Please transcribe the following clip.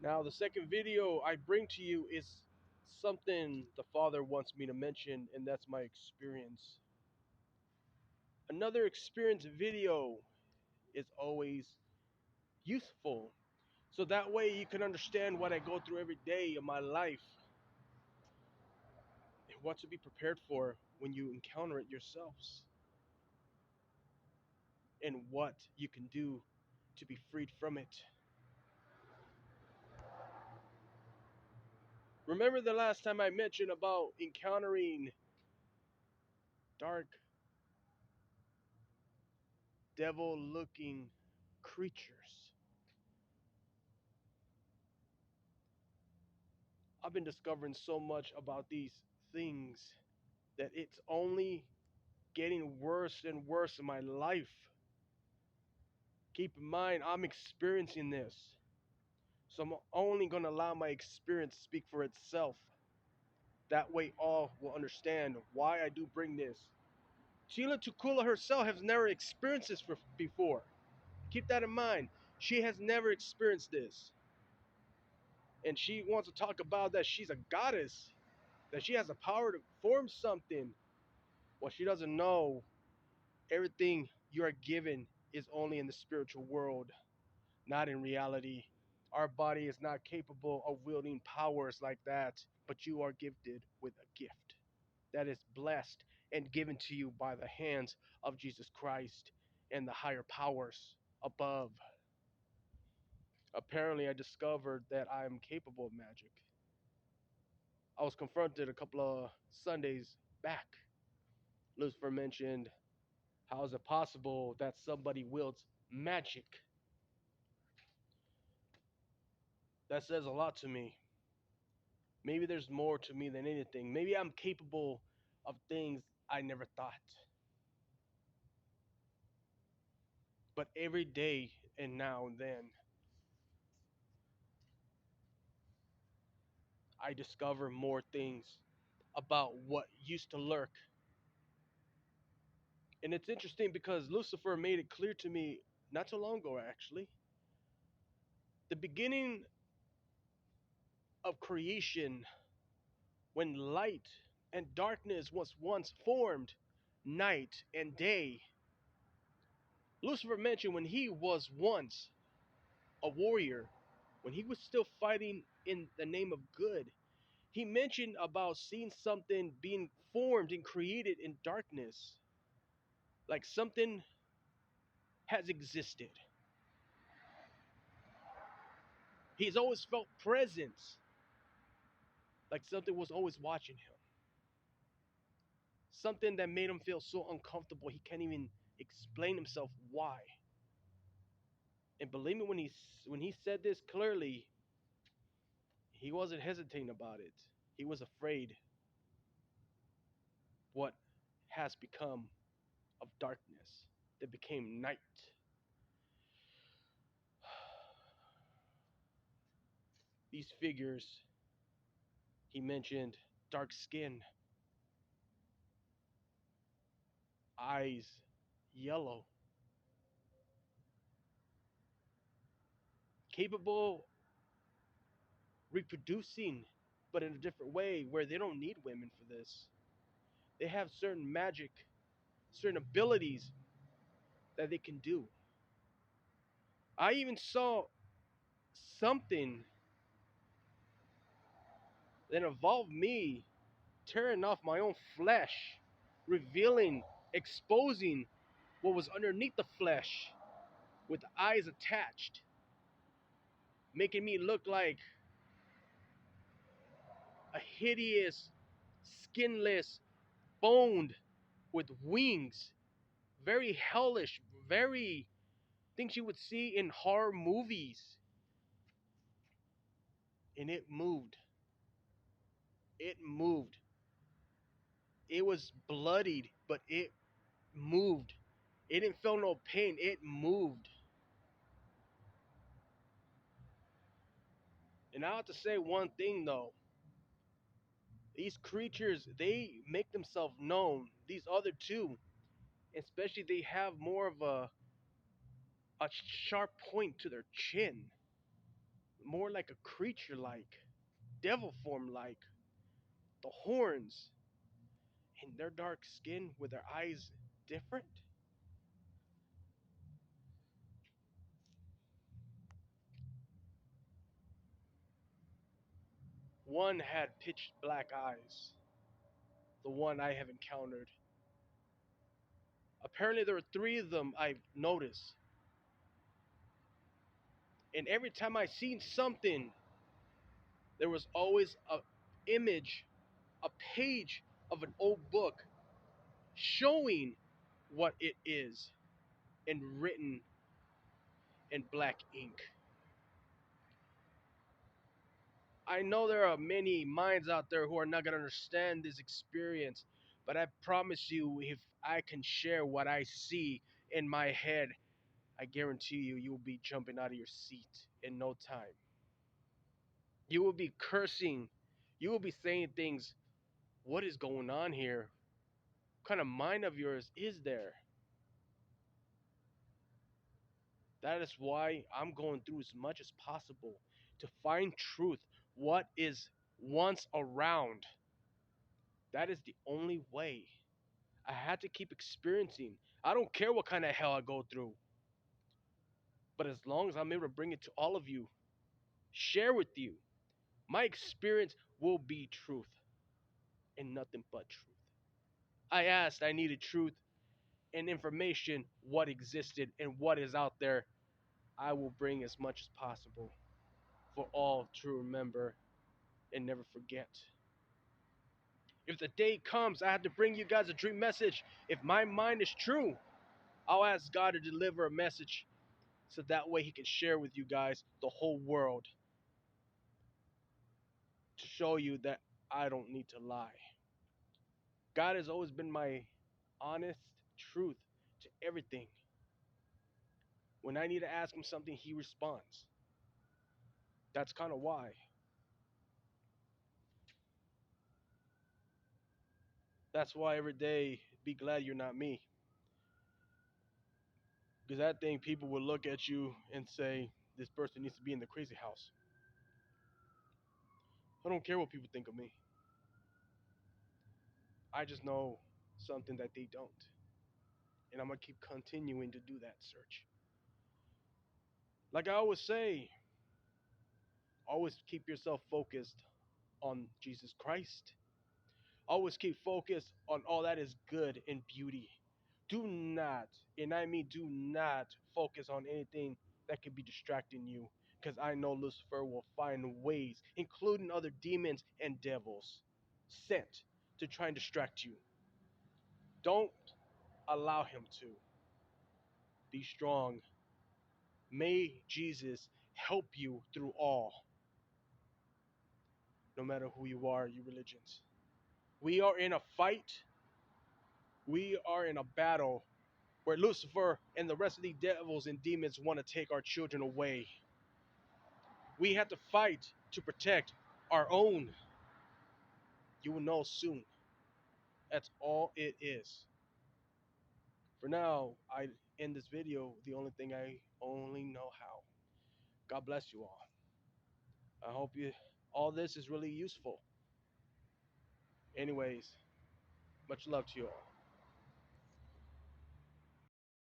Now, the second video I bring to you is something the Father wants me to mention, and that's my experience. Another experience video is always useful, so that way you can understand what I go through every day of my life and what to be prepared for when you encounter it yourselves, and what you can do to be freed from it. Remember the last time I mentioned about encountering dark, devil looking creatures? I've been discovering so much about these things that it's only getting worse and worse in my life. Keep in mind, I'm experiencing this. So I'm only going to allow my experience to speak for itself. That way, all will understand why I do bring this. Sheila Tukula herself has never experienced this before. Keep that in mind. She has never experienced this. And she wants to talk about that she's a goddess, that she has the power to form something. Well, she doesn't know everything you are given is only in the spiritual world, not in reality. Our body is not capable of wielding powers like that, but you are gifted with a gift that is blessed and given to you by the hands of Jesus Christ and the higher powers above. Apparently, I discovered that I am capable of magic. I was confronted a couple of Sundays back. Lucifer mentioned, how is it possible that somebody wields magic? That says a lot to me. Maybe there's more to me than anything. Maybe I'm capable of things I never thought. But every day and now and then, I discover more things about what used to lurk. And it's interesting because Lucifer made it clear to me not too long ago, actually. The beginning of creation, when light and darkness was once formed, night and day. Lucifer mentioned when he was once a warrior, when he was still fighting in the name of good, he mentioned about seeing something being formed and created in darkness, like something has existed. He's always felt presence, like something was always watching him. Something that made him feel so uncomfortable he can't even explain himself why. And believe me, when he said this clearly, he wasn't hesitating about it. He was afraid what has become of darkness that became night. These figures, he mentioned dark skin, eyes yellow, capable reproducing, but in a different way where they don't need women for this. They have certain magic, certain abilities that they can do. I even saw something that involved me tearing off my own flesh, revealing, exposing what was underneath the flesh with eyes attached, making me look like a hideous, skinless, boned with wings. Very hellish, very things you would see in horror movies. And it moved. It moved. It was bloodied, but it moved. It didn't feel no pain. It moved. And I have to say one thing though. These creatures, they make themselves known. These other two, especially, they have more of a sharp point to their chin. more like a creature like, devil form like, the horns, and their dark skin with their eyes different. One had pitch black eyes, the one I have encountered. Apparently, there were three of them I've noticed. And every time I seen something, there was always a image, a page of an old book showing what it is and written in black ink. I know there are many minds out there who are not going to understand this experience, but I promise you, if I can share what I see in my head, I guarantee you, you will be jumping out of your seat in no time. You will be cursing. You will be saying things. What is going on here? What kind of mind of yours is there? That is why I'm going through as much as possible to find truth. What is once around? That is the only way. I had to keep experiencing. I don't care what kind of hell I go through, but as long as I'm able to bring it to all of you, share with you, my experience will be truth and nothing but truth. I asked, I needed truth and information, what existed and what is out there. I will bring as much as possible for all to remember and never forget. If the day comes, I have to bring you guys a dream message. If my mind is true, I'll ask God to deliver a message so that way He can share with you guys the whole world to show you that I don't need to lie. God has always been my honest truth to everything. When I need to ask Him something, He responds. That's kind of why. That's why every day, be glad you're not me. Because I think people will look at you and say, this person needs to be in the crazy house. I don't care what people think of me. I just know something that they don't. And I'm going to keep continuing to do that search. Like I always say, always keep yourself focused on Jesus Christ. Always keep focused on all that is good and beauty. Do not, and I mean do not, focus on anything that could be distracting you. Because I know Lucifer will find ways, including other demons and devils, sent to try and distract you. Don't allow him to. Be strong. May Jesus help you through all, no matter who you are, your religions. We are in a fight. We are in a battle where Lucifer and the rest of the devils and demons want to take our children away. We have to fight to protect our own. You will know soon. That's all it is. For now, I end this video the only thing I only know how. God bless you all. I hope you all this is really useful. Anyways, much love to you all.